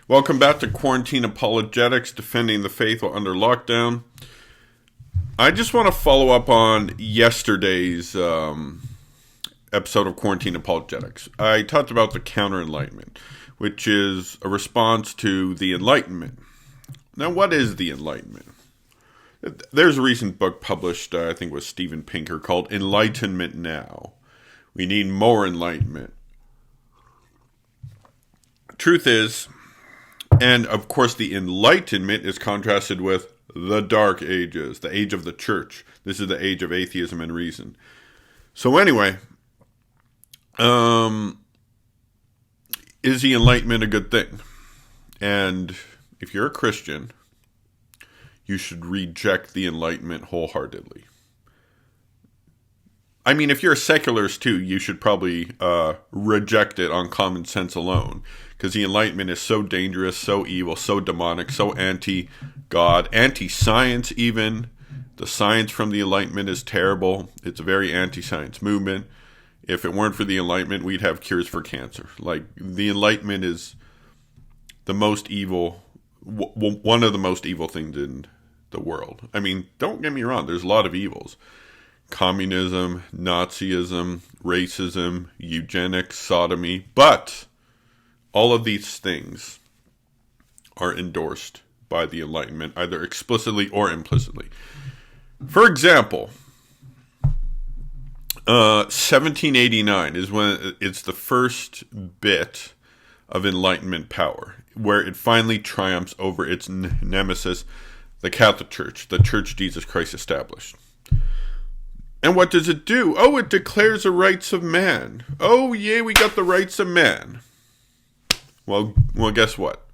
Welcome back to Quarantine Apologetics, defending the faith while under lockdown. I just want to follow up on yesterday's episode of Quarantine Apologetics. I talked about the counter-enlightenment, which is a response to the Enlightenment. Now, what is the Enlightenment? There's a recent book published, I think with Steven Pinker, called Enlightenment Now. We need more enlightenment. Truth is, and of course the Enlightenment is contrasted with the Dark Ages, the age of the church. This is the age of atheism and reason. So anyway, is the Enlightenment a good thing? And if you're a Christian, you should reject the Enlightenment wholeheartedly. I mean, if you're a secularist too, you should probably reject it on common sense alone. Because the Enlightenment is so dangerous, so evil, so demonic, so anti-God, anti-science even. The science from the Enlightenment is terrible. It's a very anti-science movement. If it weren't for the Enlightenment, we'd have cures for cancer. Like, the Enlightenment is the most evil, one of the most evil things in the world. I mean, don't get me wrong, there's a lot of evils. Communism, Nazism, racism, eugenics, sodomy, but all of these things are endorsed by the Enlightenment, either explicitly or implicitly. For example, 1789 is when it's the first bit of Enlightenment power, where it finally triumphs over its nemesis, the Catholic Church, the Church Jesus Christ established. And what does it do? Oh, it declares the rights of man. Oh, yeah, we got the rights of man. Well, guess what?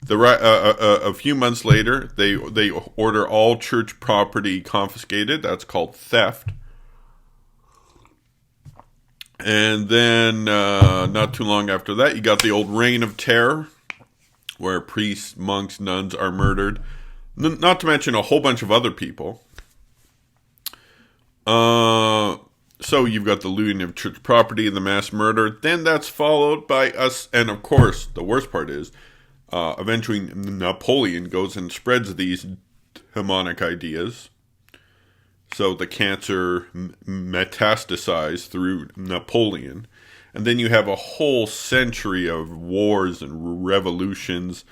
A few months later, they order all church property confiscated. That's called theft. And then, not too long after that, you got the old Reign of Terror, where priests, monks, nuns are murdered. Not to mention a whole bunch of other people. So you've got the looting of church property and the mass murder. Then that's followed by us. And of course, the worst part is, eventually Napoleon goes and spreads these demonic ideas. So the cancer metastasized through Napoleon. And then you have a whole century of wars and revolutions.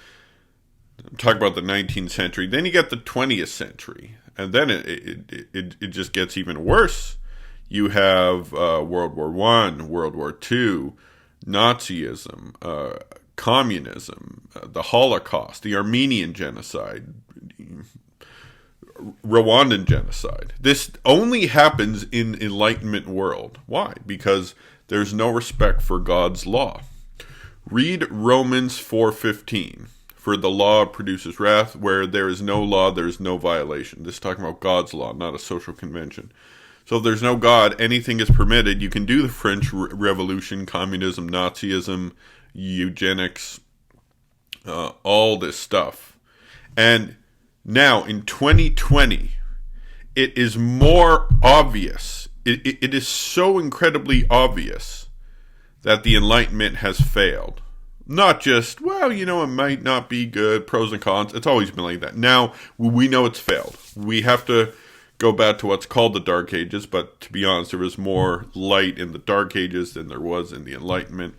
I'm talking about the 19th century. Then you get the 20th century. And then it just gets even worse. You have World War I, World War II, Nazism, communism, the Holocaust, the Armenian genocide, Rwandan genocide. This only happens in Enlightenment world. Why? Because there's no respect for God's law. Read Romans 4:15. For the law produces wrath. Where there is no law, there is no violation. This is talking about God's law, not a social convention. So if there's no God, anything is permitted. You can do the French Revolution, communism, Nazism, eugenics, all this stuff. And now in 2020, it is more obvious. It is so incredibly obvious that the Enlightenment has failed. Not just, well, it might not be good, pros and cons. It's always been like that. Now, we know it's failed. We have to go back to what's called the Dark Ages, but to be honest, there was more light in the Dark Ages than there was in the Enlightenment.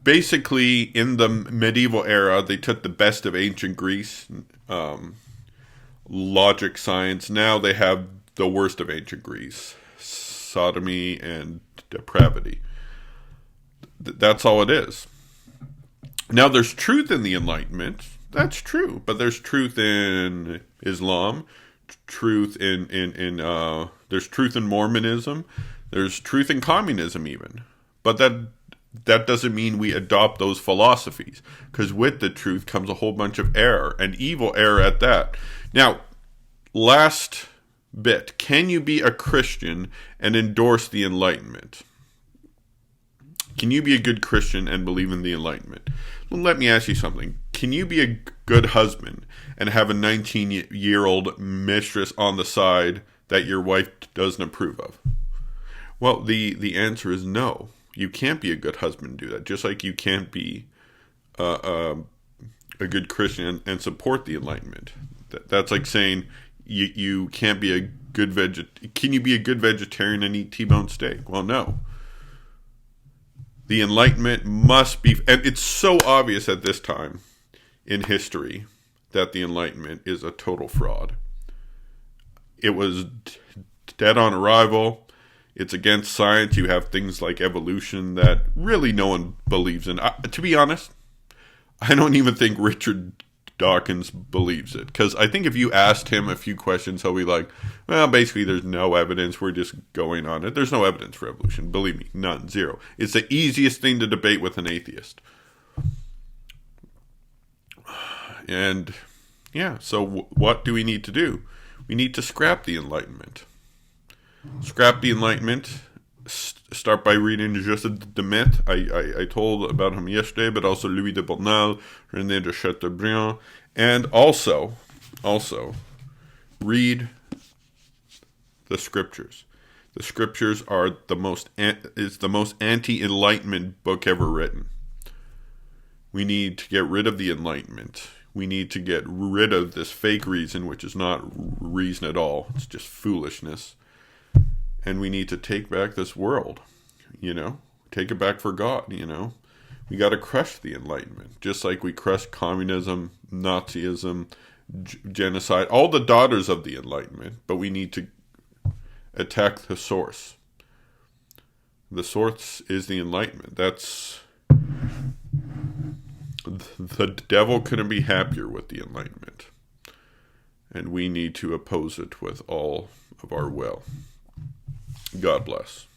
Basically, in the medieval era, they took the best of ancient Greece, logic, science. Now they have the worst of ancient Greece, sodomy and depravity. That's all it is. Now, there's truth in the Enlightenment. That's true. But there's truth in Islam, truth in there's truth in Mormonism, there's truth in communism even. But that doesn't mean we adopt those philosophies, because with the truth comes a whole bunch of error, and evil error at that. Now, last bit. Can you be a Christian and endorse the Enlightenment? Can you be a good Christian and believe in the Enlightenment? Well, let me ask you something. Can you be a good husband and have a 19-year-old mistress on the side that your wife doesn't approve of? Well, the answer is no. You can't be a good husband and do that. Just like you can't be a good Christian and support the Enlightenment. That's like saying you can't be a good Can you be a good vegetarian and eat T-bone steak? Well, no. The Enlightenment must be, and it's so obvious at this time in history that the Enlightenment is a total fraud. It was dead on arrival. It's against science. You have things like evolution that really no one believes in. To be honest, I don't even think Richard Dawkins believes it. Because I think if you asked him a few questions, he'll be like, well, basically there's no evidence. We're just going on it. There's no evidence for evolution. Believe me, none, zero. It's the easiest thing to debate with an atheist. And yeah, so what do we need to do? We need to scrap the Enlightenment. Scrap the Enlightenment. Start by reading Juste de Metz. I told about him yesterday, but also Louis de Bornal, René de Chateaubriand, and also read the Scriptures. The Scriptures are the most anti-Enlightenment book ever written. We need to get rid of the Enlightenment. We need to get rid of this fake reason, which is not reason at all. It's just foolishness. And we need to take back this world, take it back for God, We got to crush the Enlightenment, just like we crushed communism, Nazism, genocide, all the daughters of the Enlightenment, but we need to attack the source. The source is the Enlightenment. The devil couldn't be happier with the Enlightenment. And we need to oppose it with all of our will. God bless.